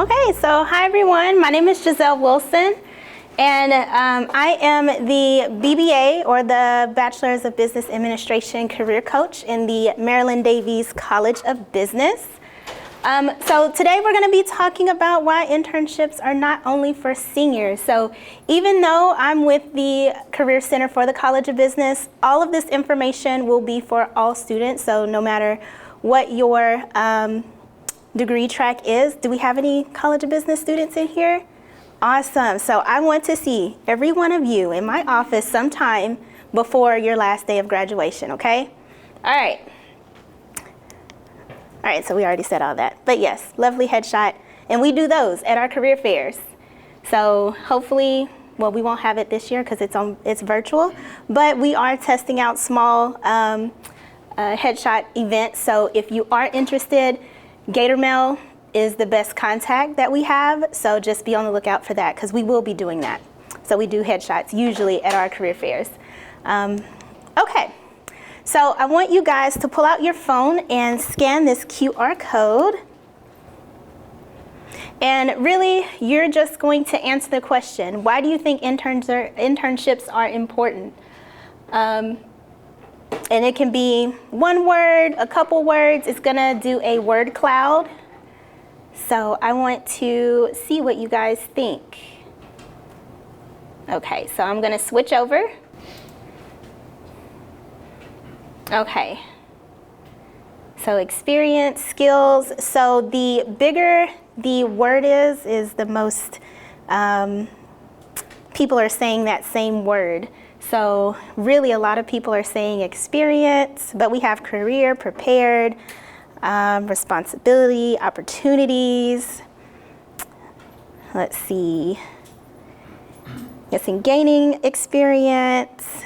Okay, so hi everyone. My name is Jiselle Wilson, and I am the BBA, or the Bachelor's of Business Administration Career Coach in the Maryland Davies College of Business. So today we're going to be talking about why internships are not only for seniors. So even though I'm with the Career Center for the College of Business, all of this information will be for all students. So no matter what your degree track is. Do we have any College of Business students in here? Awesome. So I want to see every one of you in my office sometime before your last day of graduation, okay? All right. All right, so we already said all that. But yes, lovely headshot. And we do those at our career fairs. So hopefully, well, we won't have it this year because it's virtual, but we are testing out small headshot events. So if you are interested, Gator Mail is the best contact that we have, so just be on the lookout for that because we will be doing that. So we do headshots usually at our career fairs. Okay, so I want you guys to pull out your phone and scan this QR code. And really, you're just going to answer the question, why do you think internships are important? And it can be one word, a couple words. It's gonna do a word cloud. So I want to see what you guys think. Okay, so I'm gonna switch over. Okay. So experience, skills. So the bigger the word is the most people are saying that same word. So really a lot of people are saying experience, but we have career, prepared, responsibility, opportunities. Let's see. Yes, in gaining experience.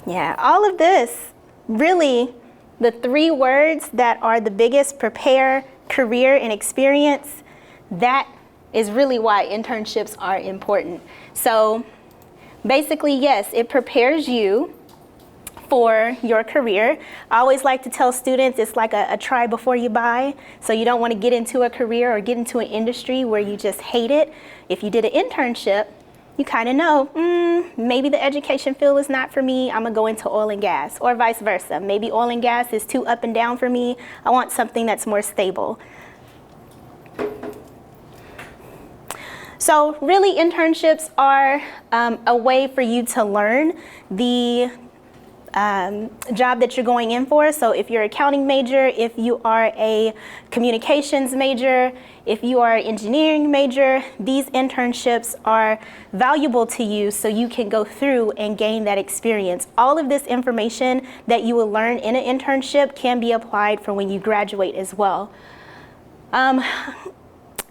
Yeah, all of this, really the three words that are the biggest, prepare, career, and experience, that is really why internships are important. So basically, yes, it prepares you for your career. I always like to tell students it's like a try before you buy. So you don't want to get into a career or get into an industry where you just hate it. If you did an internship, you kind of know, maybe the education field is not for me. I'm gonna go into oil and gas, or vice versa. Maybe oil and gas is too up and down for me. I want something that's more stable. So really, internships are a way for you to learn the job that you're going in for. So if you're an accounting major, if you are a communications major, if you are an engineering major, these internships are valuable to you so you can go through and gain that experience. All of this information that you will learn in an internship can be applied for when you graduate as well.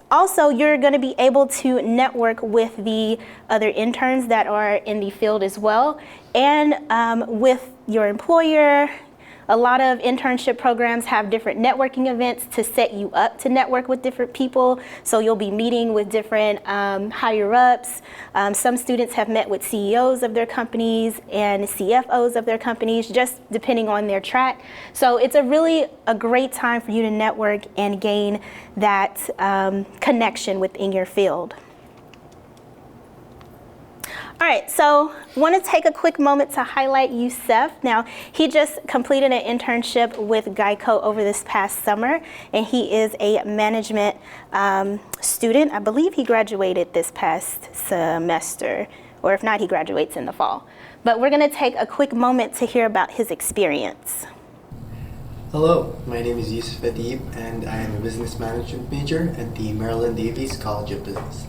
Also, you're going to be able to network with the other interns that are in the field as well, and with your employer. A lot of internship programs have different networking events to set you up to network with different people. So you'll be meeting with different higher ups. Some students have met with CEOs of their companies and CFOs of their companies, just depending on their track. So it's a great time for you to network and gain that connection within your field. All right, so I want to take a quick moment to highlight Yusef. Now, he just completed an internship with Geico over this past summer, and he is a management student. I believe he graduated this past semester, or if not, he graduates in the fall. But we're going to take a quick moment to hear about his experience. Hello, my name is Yusefs and I am a business management major at the Maryland Davies College of Business.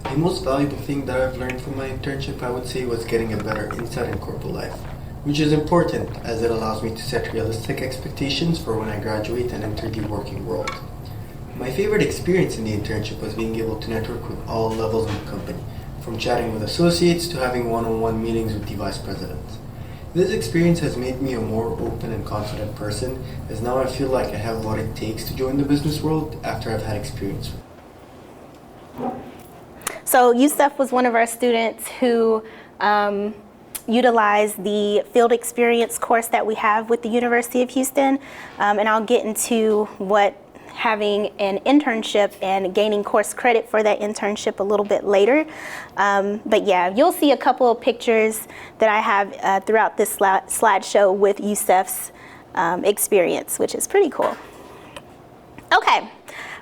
The most valuable thing that I've learned from my internship, I would say, was getting a better insight in corporate life, which is important as it allows me to set realistic expectations for when I graduate and enter the working world. My favorite experience in the internship was being able to network with all levels of the company, from chatting with associates to having one-on-one meetings with the vice presidents. This experience has made me a more open and confident person, as now I feel like I have what it takes to join the business world after I've had experience. So Yusef was one of our students who utilize the field experience course that we have with the University of Houston, and I'll get into what having an internship and gaining course credit for that internship a little bit later. But yeah, you'll see a couple of pictures that I have throughout this slideshow with Yusefs Experience, which is pretty cool. Okay,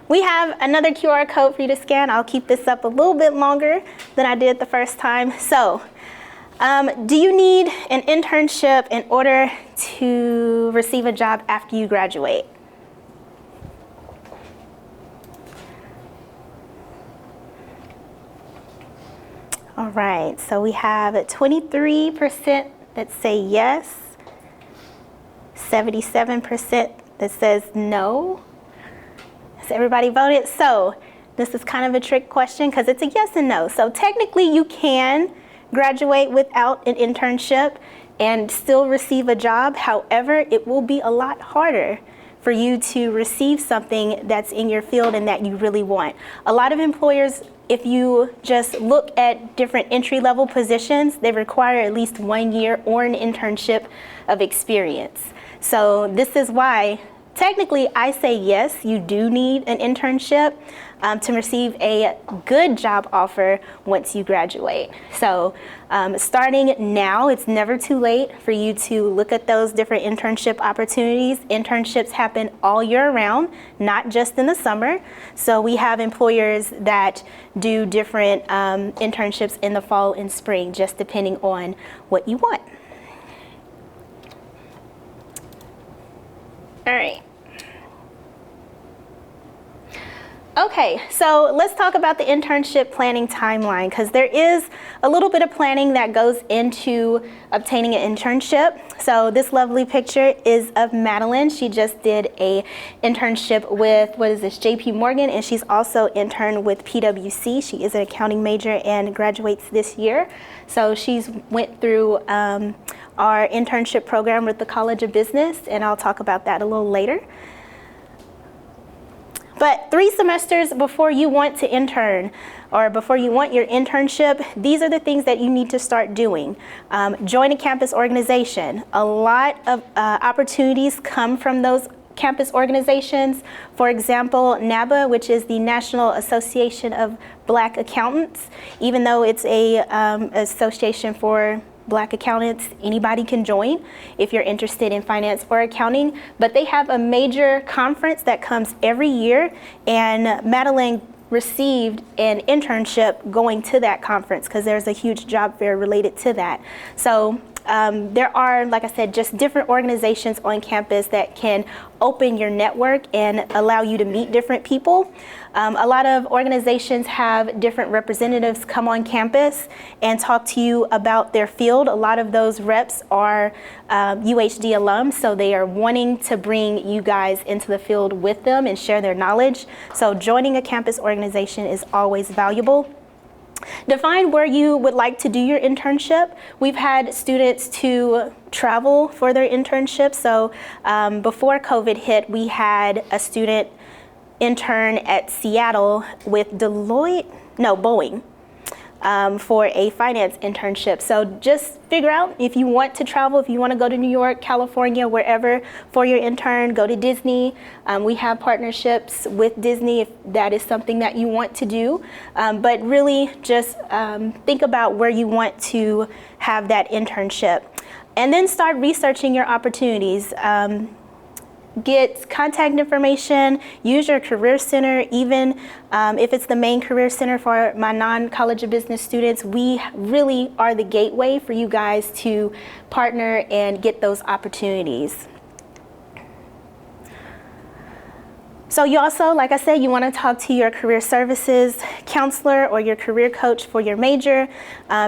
we have another QR code for you to scan. I'll keep this up a little bit longer than I did the first time. So, do you need an internship in order to receive a job after you graduate? All right, so we have 23% that say yes, 77% that says no. So everybody voted. So this is kind of a trick question because it's a yes and no. So technically you can graduate without an internship and still receive a job. However, it will be a lot harder for you to receive something that's in your field and that you really want. A lot of employers, if you just look at different entry-level positions, they require at least 1 year or an internship of experience. So this is why technically I say yes, you do need an internship to receive a good job offer once you graduate. So starting now, it's never too late for you to look at those different internship opportunities. Internships happen all year round, not just in the summer. So we have employers that do different internships in the fall and spring, just depending on what you want. All right. Okay, so let's talk about the internship planning timeline, because there is a little bit of planning that goes into obtaining an internship. So this lovely picture is of Madeline. She just did a internship with, JP Morgan, and she's also interned with PwC. She is an accounting major and graduates this year. So she's went through our internship program with the College of Business, and I'll talk about that a little later. But 3 semesters before you want to intern or before you want your internship, these are the things that you need to start doing. Join a campus organization. A lot of opportunities come from those campus organizations. For example, NABA, which is the National Association of Black Accountants, even though it's a association for Black accountants, anybody can join if you're interested in finance or accounting, but they have a major conference that comes every year, and Madeline received an internship going to that conference because there's a huge job fair related to that. So there are, like I said, just different organizations on campus that can open your network and allow you to meet different people. A lot of organizations have different representatives come on campus and talk to you about their field. A lot of those reps are UHD alums, so they are wanting to bring you guys into the field with them and share their knowledge. So joining a campus organization is always valuable. Define where you would like to do your internship. We've had students to travel for their internship. So before COVID hit, we had a student intern at Seattle with Boeing. For a finance internship. So just figure out if you want to travel, if you want to go to New York, California, wherever for your intern, go to Disney. We have partnerships with Disney if that is something that you want to do. But really just think about where you want to have that internship. And then start researching your opportunities. Get contact information, use your career center, even if it's the main career center for my non-College of Business students. We really are the gateway for you guys to partner and get those opportunities. So you also, like I said, you want to talk to your career services counselor or your career coach for your major,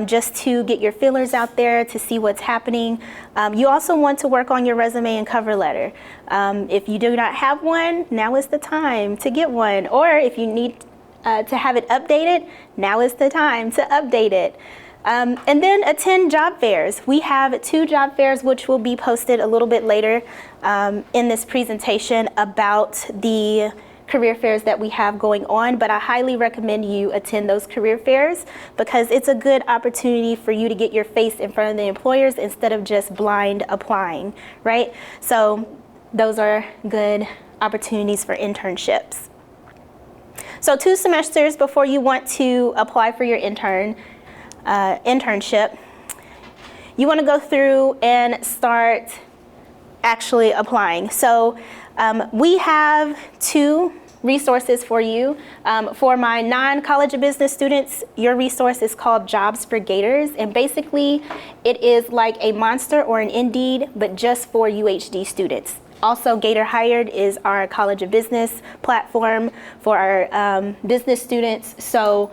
just to get your feelers out there to see what's happening. You also want to work on your resume and cover letter. If you do not have one, now is the time to get one. Or if you need to have it updated, now is the time to update it. And then attend job fairs. We have 2 job fairs which will be posted a little bit later in this presentation about the career fairs that we have going on, but I highly recommend you attend those career fairs because it's a good opportunity for you to get your face in front of the employers instead of just blind applying, right? So those are good opportunities for internships. So 2 semesters before you want to apply for your internship, you want to go through and start actually applying. So we have 2 resources for you. For my non-College of Business students, your resource is called Jobs for Gators, and basically it is like a Monster or an Indeed, but just for UHD students. Also, Gator Hired is our College of Business platform for our business students. So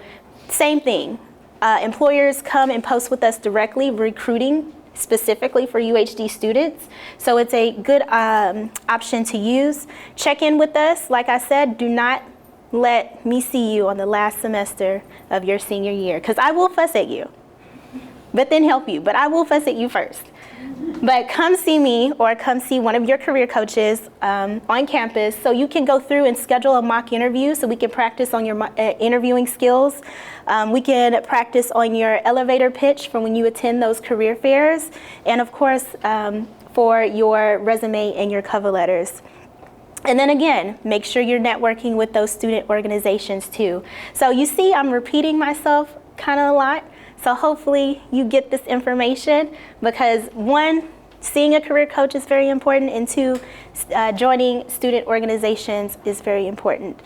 same thing. Employers come and post with us directly, recruiting specifically for UHD students. So it's a good option to use. Check in with us. Like I said, do not let me see you on the last semester of your senior year, because I will fuss at you, but then help you. But I will fuss at you first. But come see me or come see one of your career coaches on campus so you can go through and schedule a mock interview so we can practice on your interviewing skills. We can practice on your elevator pitch for when you attend those career fairs, and of course for your resume and your cover letters. And then again, make sure you're networking with those student organizations too. So you see, I'm repeating myself kind of a lot. So hopefully you get this information, because 1, seeing a career coach is very important, and 2, joining student organizations is very important.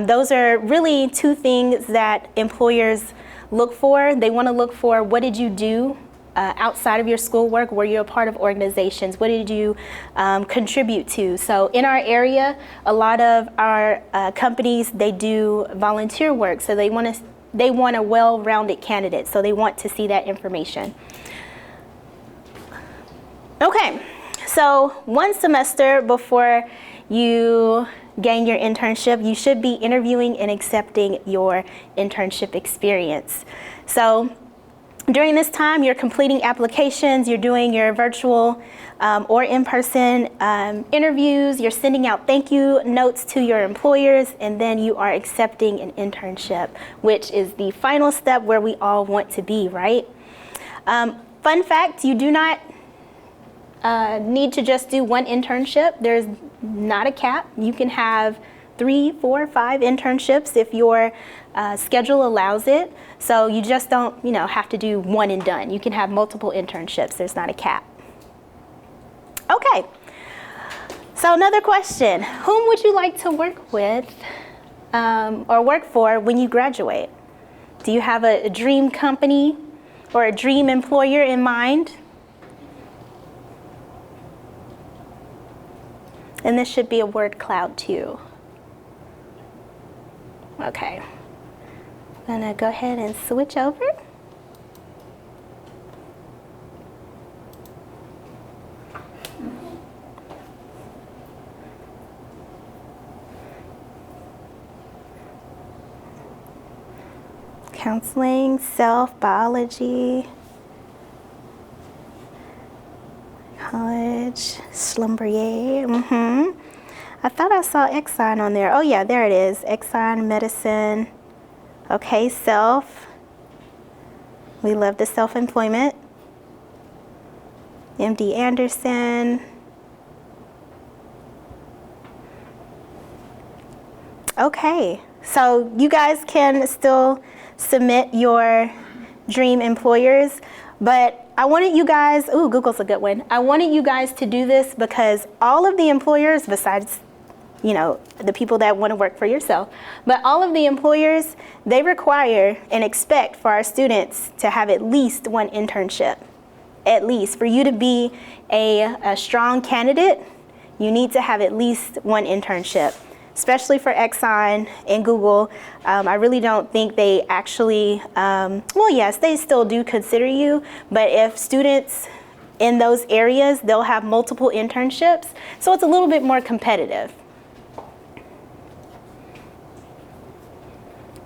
Those are really 2 things that employers look for. They want to look for, what did you do outside of your schoolwork? Were you a part of organizations? What did you contribute to? So in our area, a lot of our companies, they do volunteer work. So they want a well-rounded candidate, so they want to see that information. Okay, so 1 semester before you gain your internship, you should be interviewing and accepting your internship experience. So during this time, you're completing applications, you're doing your virtual or in-person interviews, you're sending out thank you notes to your employers, and then you are accepting an internship, which is the final step where we all want to be, right? Fun fact, you do not need to just do 1 internship. There's not a cap. You can have 3, 4, 5 internships if your schedule allows it. So you just don't, have to do 1 and done. You can have multiple internships. There's not a cap. Okay. So another question: whom would you like to work with or work for when you graduate? Do you have a dream company or a dream employer in mind? And this should be a word cloud too. Okay. I'm gonna go ahead and switch over. Counseling, self, biology, college, Schlumberger. I thought I saw Exxon on there. Oh yeah, there it is. Exxon, medicine. Okay, self. We love the self-employment. MD Anderson. Okay, so you guys can still submit your dream employers, but I wanted you guys, Google's a good one. I wanted you guys to do this because all of the employers, besides, the people that want to work for yourself, but all of the employers, they require and expect for our students to have at least 1 internship. At least. For you to be a strong candidate, you need to have at least 1 internship. Especially for Exxon and Google, I really don't think they actually, well, yes, they still do consider you, but if students in those areas, they'll have multiple internships, so it's a little bit more competitive.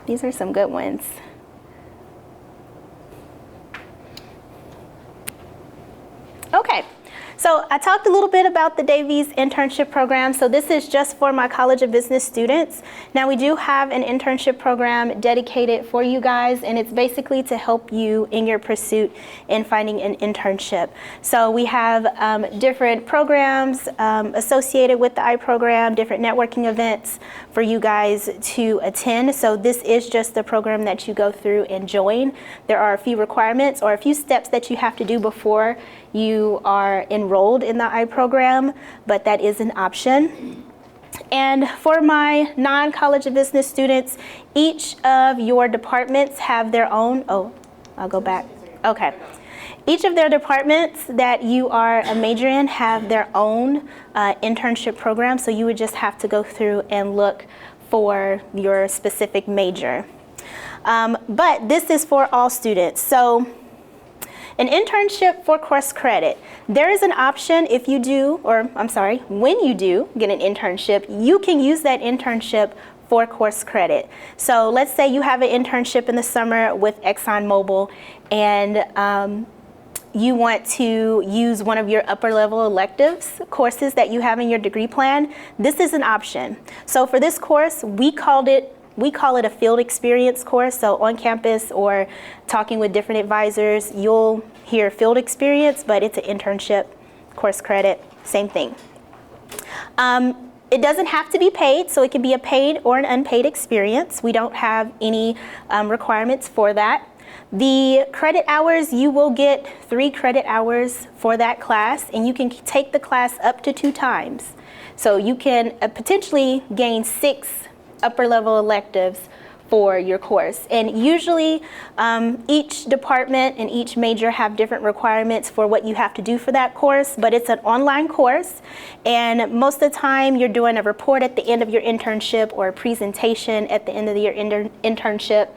These are some good ones. Okay, So I talked a little bit about the Davies internship program. So this is just for my College of Business students. Now we do have an internship program dedicated for you guys, and it's basically to help you in your pursuit in finding an internship. So we have different programs associated with the I-program, different networking events for you guys to attend. So this is just the program that you go through and join. There are a few requirements or a few steps that you have to do before you are enrolled in the I-program, but that is an option. And for my non-College of Business students, each of your departments have their own, I'll go back. Okay. Each of their departments that you are a major in have their own internship program, so you would just have to go through and look for your specific major. But this is for all students. So an internship for course credit. There is an option if you do, or I'm sorry, when you do get an internship, you can use that internship for course credit. So let's say you have an internship in the summer with ExxonMobil, and you want to use one of your upper level electives courses that you have in your degree plan. This is an option. So for this course, we call it a field experience course. So on campus or talking with different advisors, you'll hear field experience, but it's an internship, course credit, same thing. It doesn't have to be paid, so it can be a paid or an unpaid experience. We don't have any requirements for that. The credit hours, you will get 3 credit hours for that class, and you can take the class up to 2 times. So you can potentially gain 6 upper level electives for your course. And usually each department and each major have different requirements for what you have to do for that course, but it's an online course, and most of the time you're doing a report at the end of your internship or a presentation at the end of your internship.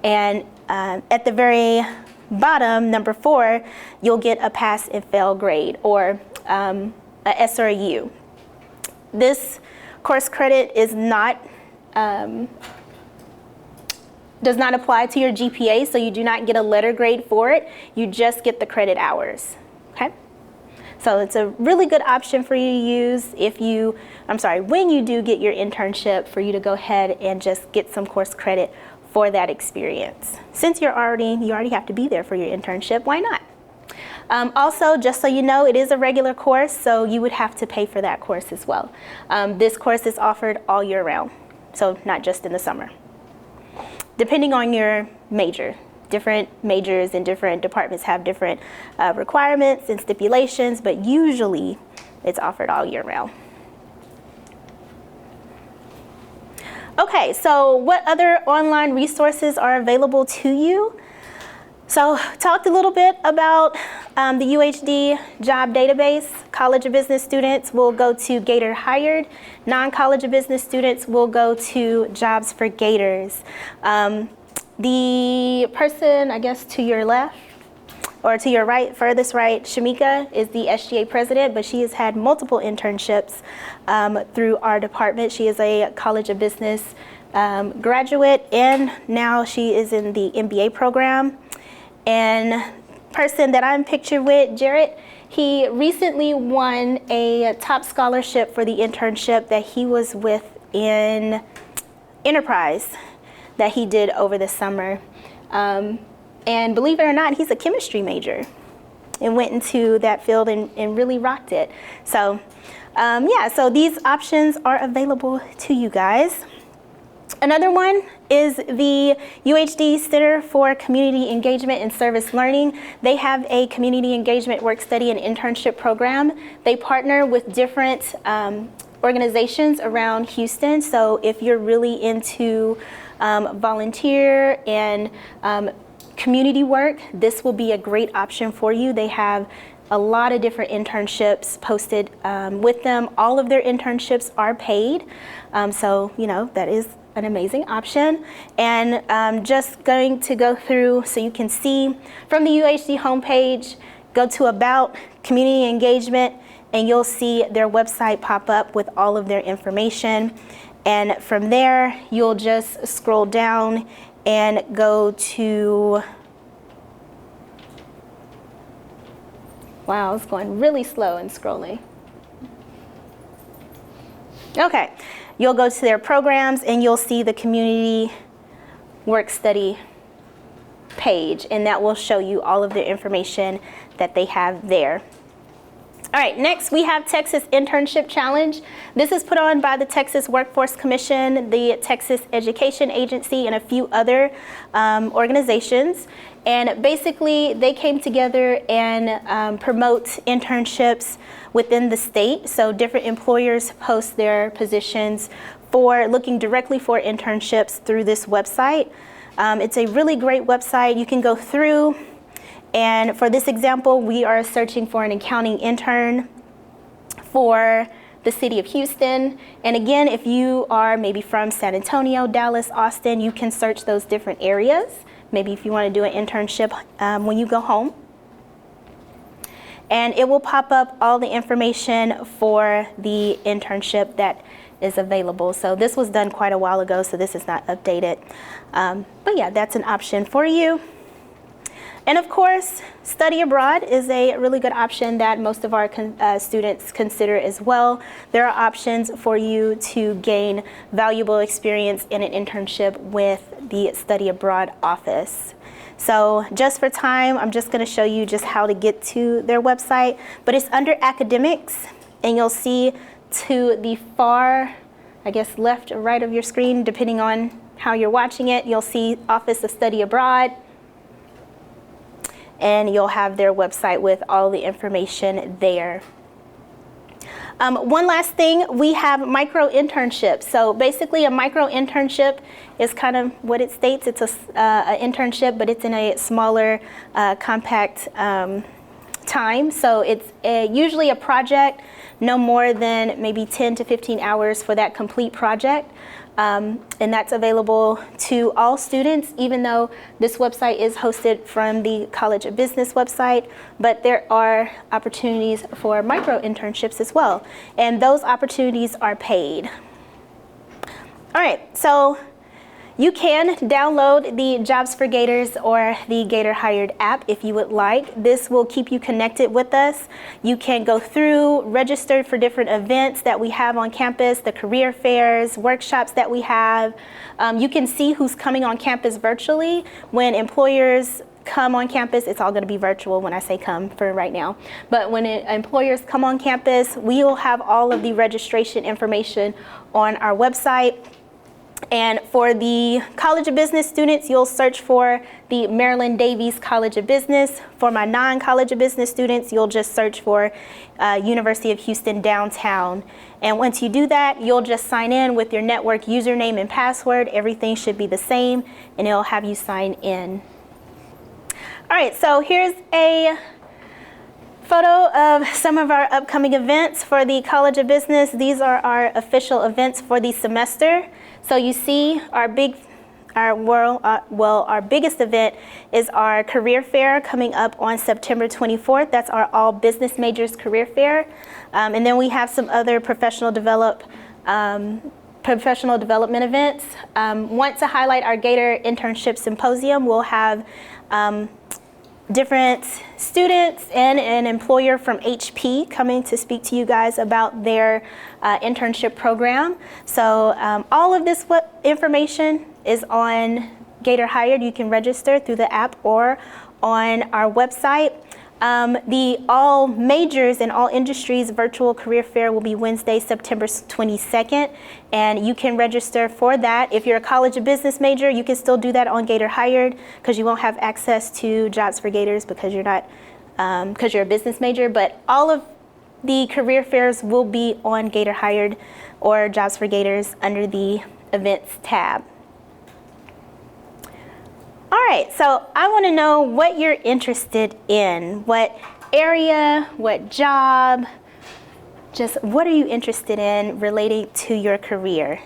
And at the very bottom, number 4, you'll get a pass and fail grade, or a S or a U. This course credit is not does not apply to your GPA, so you do not get a letter grade for it. You just get the credit hours, okay? So it's a really good option for you to use when you do get your internship, for you to go ahead and just get some course credit for that experience. Since you already have to be there for your internship, why not? Also, just so you know, it is a regular course, so you would have to pay for that course as well. This course is offered all year round, so not just in the summer. Depending on your major, different majors and different departments have different requirements and stipulations, but usually it's offered all year round. Okay, so what other online resources are available to you? So talked a little bit about the UHD Job Database. College of Business students will go to Gator Hired. Non-College of Business students will go to Jobs for Gators. The person, I guess, to your left, or to your right, furthest right, Shamika, is the SGA president, but she has had multiple internships through our department. She is a College of Business graduate, and now she is in the MBA program. And person that I'm pictured with, Jarrett, he recently won a top scholarship for the internship that he was with in Enterprise that he did over the summer. And believe it or not, he's a chemistry major and went into that field and really rocked it. So yeah, so these options are available to you guys. Another one is the UHD Center for Community Engagement and Service Learning. They have a community engagement work study and internship program. They partner with different organizations around Houston. So if you're really into volunteer and community work, this will be a great option for you. They have a lot of different internships posted with them. All of their internships are paid. So, you know, that is an amazing option. And just going to go through so you can see from the UHD homepage, go to About Community Engagement, and you'll see their website pop up with all of their information. And from there, you'll just scroll down and go to Wow, it's going really slow and scrolling. Okay, you'll go to their programs and you'll see the community work study page, and that will show you all of the information that they have there. All right, next we have Texas Internship Challenge. This is put on by the Texas Workforce Commission, the Texas Education Agency, and a few other organizations. And basically, they came together and promote internships within the state. So different employers post their positions for looking directly for internships through this website. It's a really great website. You can go through, and for this example, we are searching for an accounting intern for the city of Houston. And again, if you are maybe from San Antonio, Dallas, Austin, you can search those different areas. Maybe if you want to do an internship when you go home. And it will pop up all the information for the internship that is available. So this was done quite a while ago, so this is not updated. But yeah, that's an option for you. And of course, study abroad is a really good option that most of our students consider as well. There are options for you to gain valuable experience in an internship with the study abroad office. So just for time, I'm just going to show you just how to get to their website, but it's under academics, and you'll see to the far, I guess, left or right of your screen, depending on how you're watching it, you'll see Office of Study Abroad. And you'll have their website with all the information there. One last thing, we have micro internships. So basically a micro internship is kind of what it states. It's an internship, but it's in a smaller, compact time. So it's usually a project, no more than maybe 10 to 15 hours for that complete project. And that's available to all students, even though this website is hosted from the College of Business website, but there are opportunities for micro internships as well, and those opportunities are paid. All right, so you can download the Jobs for Gators or the Gator Hired app if you would like. This will keep you connected with us. You can go through, register for different events that we have on campus, the career fairs, workshops that we have. You can see who's coming on campus virtually. When employers come on campus, it's all going to be virtual when I say come for right now. But when employers come on campus, we will have all of the registration information on our website. And for the College of Business students, you'll search for the Maryland Davies College of Business. For my non-College of Business students, you'll just search for University of Houston Downtown. And once you do that, you'll just sign in with your network username and password. Everything should be the same, and it'll have you sign in. All right, so here's a photo of some of our upcoming events for the College of Business. These are our official events for the semester. So you see our biggest event is our career fair coming up on September 24th. That's our all business majors career fair. And then we have some other professional development events. Want to highlight our Gator Internship Symposium. We'll have different students and an employer from HP coming to speak to you guys about their internship program. So all of this information is on Gator Hired. You can register through the app or on our website. The all majors and all industries virtual career fair will be Wednesday, September 22nd, and you can register for that. If you're a College of Business major, you can still do that on Gator Hired because you won't have access to Jobs for Gators because you're not, because you're a business major. But all of the career fairs will be on Gator Hired or Jobs for Gators under the Events tab. All right, so I want to know what you're interested in, what area, what job, just what are you interested in relating to your career?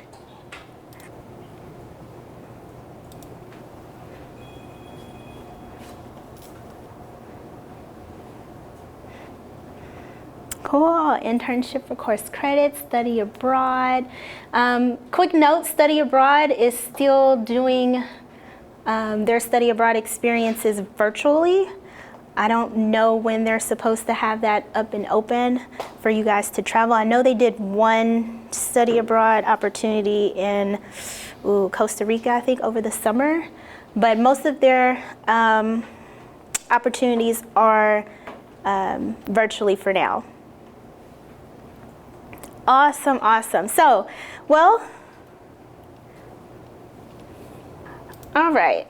Cool, internship for course credits, study abroad. Quick note, study abroad is still doing their study abroad experiences virtually. I don't know when they're supposed to have that up and open for you guys to travel. I know they did one study abroad opportunity in Costa Rica, I think, over the summer. But most of their opportunities are virtually for now. Awesome, awesome. So, well, all right.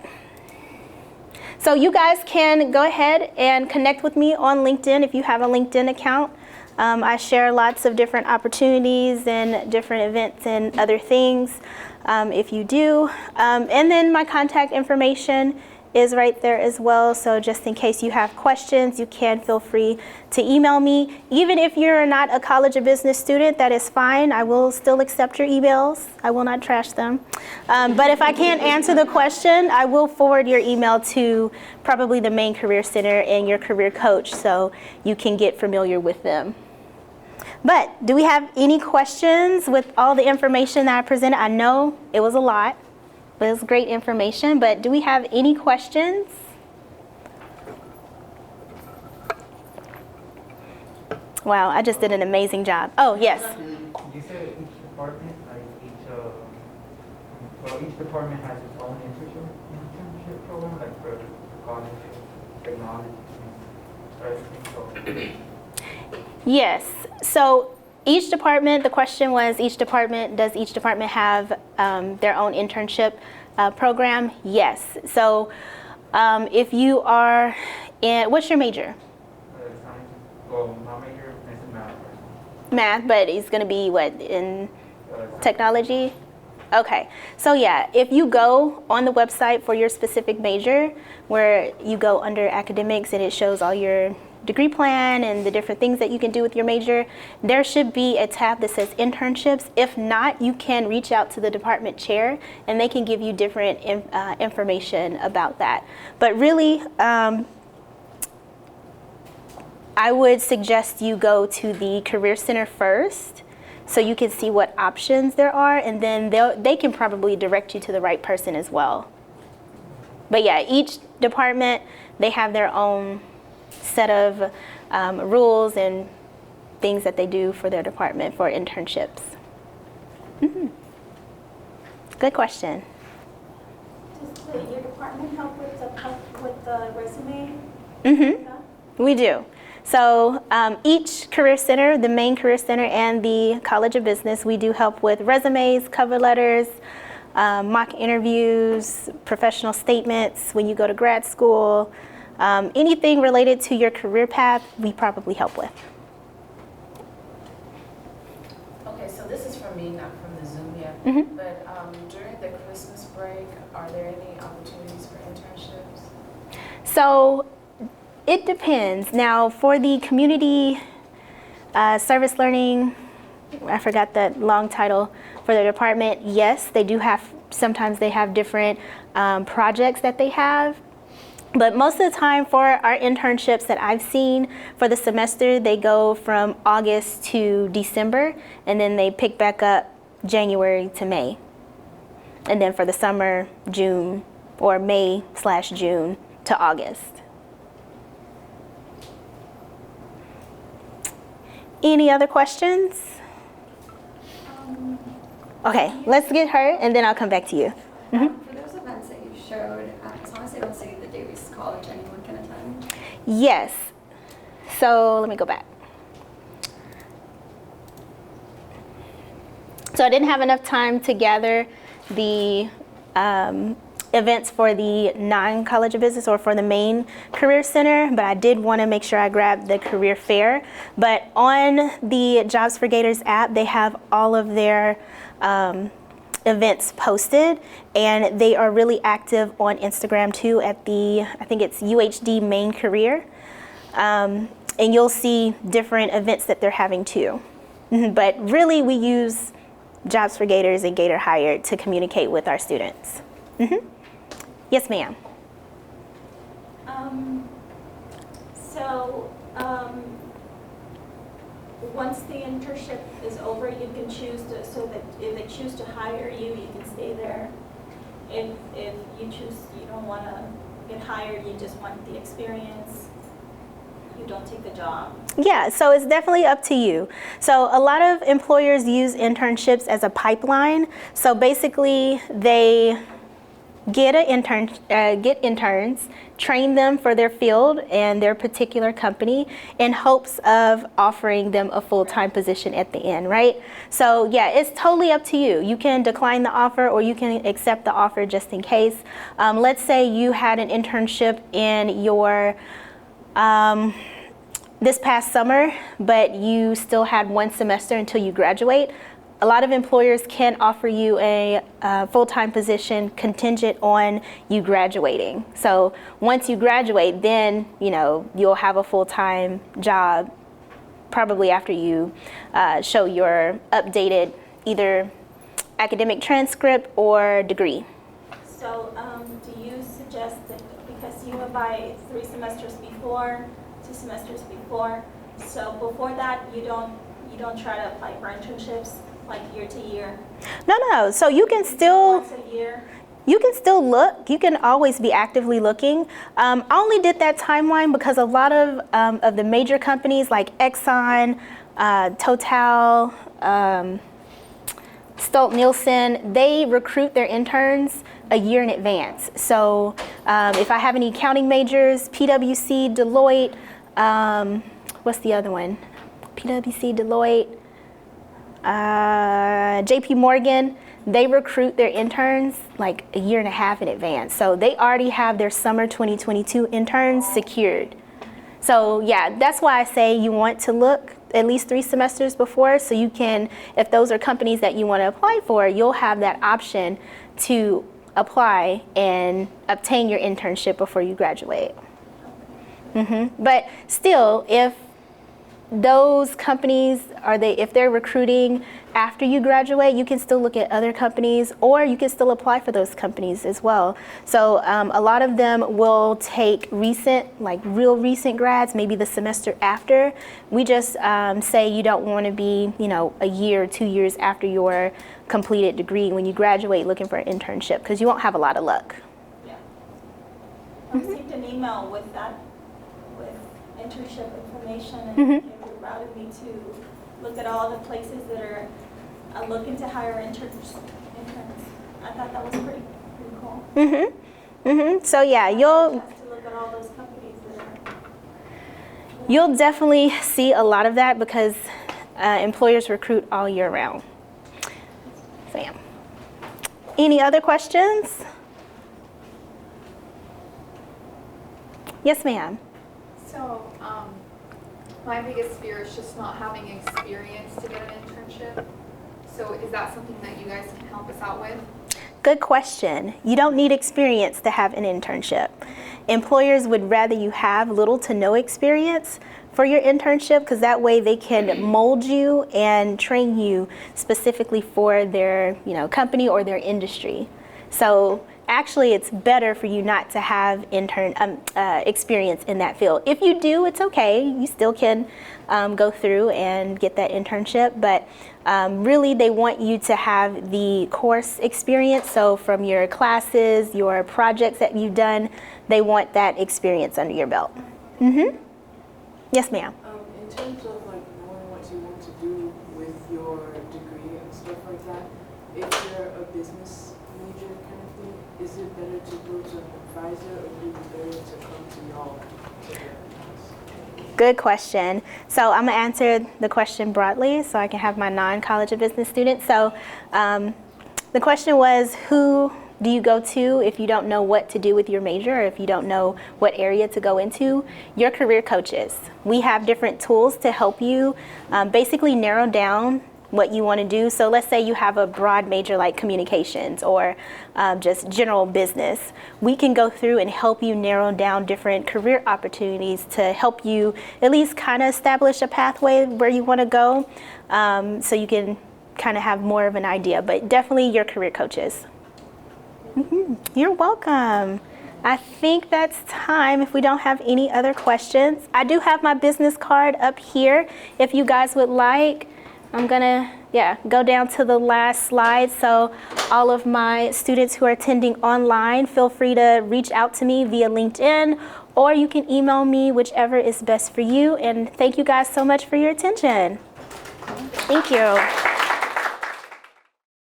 So you guys can go ahead and connect with me on LinkedIn if you have a LinkedIn account. I share lots of different opportunities and different events and other things if you do. And then my contact information is right there as well. So just in case you have questions, you can feel free to email me. Even if you're not a College of Business student, that is fine. I will still accept your emails. I will not trash them. But if I can't answer the question, I will forward your email to probably the main career center and your career coach so you can get familiar with them. But do we have any questions with all the information that I presented? I know it was a lot. But it's great information, but do we have any questions? Wow, I just did an amazing job. Oh, yes. You said each department, each department has its own internship program, like for college, technology, everything. Yes. So each department, the question was, does each department have their own internship program? Yes. So if you are in, what's your major? Science. Well, my major is math. Math, but it's going to be what, in technology? Okay. So yeah, if you go on the website for your specific major, where you go under academics and it shows all your degree plan and the different things that you can do with your major, there should be a tab that says internships. If not, you can reach out to the department chair and they can give you different information about that. But really, I would suggest you go to the Career Center first so you can see what options there are, and then they can probably direct you to the right person as well. But yeah, each department, they have their own set of rules and things that they do for their department for internships. Mm-hmm. Good question. Does your department help with the resume? Mm-hmm. We do. So each career center, the main career center and the College of Business, we do help with resumes, cover letters, mock interviews, professional statements when you go to grad school. Anything related to your career path, we probably help with. Okay, so this is from me, not from the Zoom yet. Mm-hmm. But during the Christmas break, are there any opportunities for internships? So it depends. Now, for the community service learning, I forgot that long title for the department, yes, they do have, sometimes they have different projects that they have. But most of the time for our internships that I've seen for the semester, they go from August to December, and then they pick back up January to May. And then for the summer, June, or May/June to August. Any other questions? Okay, let's get her, and then I'll come back to you. Mm-hmm. For those events that you showed, as long as they don't say the Davies College, anyone can attend? Yes. So let me go back. So I didn't have enough time to gather the events for the non-College of Business or for the main career center, but I did want to make sure I grabbed the career fair. But on the Jobs for Gators app, they have all of their events posted, and they are really active on Instagram too at the, I think it's UHD main career. And you'll see different events that they're having too. But really we use Jobs for Gators and Gator Hire to communicate with our students. Yes, ma'am. Once the internship is over, you can choose to, so that if they choose to hire you, you can stay there. If you choose, you don't want to get hired, you just want the experience, you don't take the job? Yeah, so it's definitely up to you. So a lot of employers use internships as a pipeline. So basically they get interns, train them for their field and their particular company in hopes of offering them a full-time position at the end, right? So yeah, it's totally up to you. You can decline the offer or you can accept the offer just in case. Let's say you had an internship in your this past summer, but you still had 1 semester until you graduate. A lot of employers can offer you a full-time position contingent on you graduating. So once you graduate, then you'll have a full-time job probably after you show your updated either academic transcript or degree. So do you suggest that because you apply 3 semesters before, 2 semesters before, so before that you don't try to apply for internships like year to year? No. So you can still Once a year? You can still look. You can always be actively looking. I only did that timeline because a lot of the major companies like Exxon, Total, Stolt-Nielsen, they recruit their interns a year in advance. So if I have any accounting majors, PwC, Deloitte, what's the other one? PwC, Deloitte, JP Morgan, they recruit their interns like a year and a half in advance. So they already have their summer 2022 interns secured. So yeah, that's why I say you want to look at least 3 semesters before, so you can, if those are companies that you want to apply for, you'll have that option to apply and obtain your internship before you graduate. But still, if those companies if they're recruiting after you graduate, you can still look at other companies or you can still apply for those companies as well. So a lot of them will take real recent grads, maybe the semester after. We just say you don't want to be, a year or 2 years after your completed degree when you graduate looking for an internship, because you won't have a lot of luck. Yeah. I received an email with internship information, and it routed me to look at all the places that are looking to hire interns. I thought that was pretty cool. So yeah, You have to look at all those companies that are. you'll definitely see a lot of that because employers recruit all year round. So yeah. Any other questions? Yes, ma'am. So, my biggest fear is just not having experience to get an internship. So is that something that you guys can help us out with? Good question. You don't need experience to have an internship. Employers would rather you have little to no experience for your internship, because that way they can mold you and train you specifically for their company or their industry. So actually it's better for you not to have experience in that field. If you do, it's okay. You still can go through and get that internship, but really they want you to have the course experience. So from your classes, your projects that you've done, they want that experience under your belt. Yes, ma'am. In terms of knowing what you want to do with your degree and stuff like that, if you're a business major kind of thing, is it better to go to an advisor or would it be better to come to y'all to get advice? Good question. So I'm gonna answer the question broadly so I can have my non-College of Business students. So the question was, who do you go to if you don't know what to do with your major, or if you don't know what area to go into? Your career coaches. We have different tools to help you basically narrow down what you want to do. So let's say you have a broad major like communications or just general business. We can go through and help you narrow down different career opportunities to help you at least kind of establish a pathway where you want to go, so you can kind of have more of an idea. But definitely your career coaches. You're welcome. I think that's time if we don't have any other questions. I do have my business card up here if you guys would like. I'm gonna, go down to the last slide. So all of my students who are attending online, feel free to reach out to me via LinkedIn, or you can email me, whichever is best for you. And thank you guys so much for your attention. Thank you.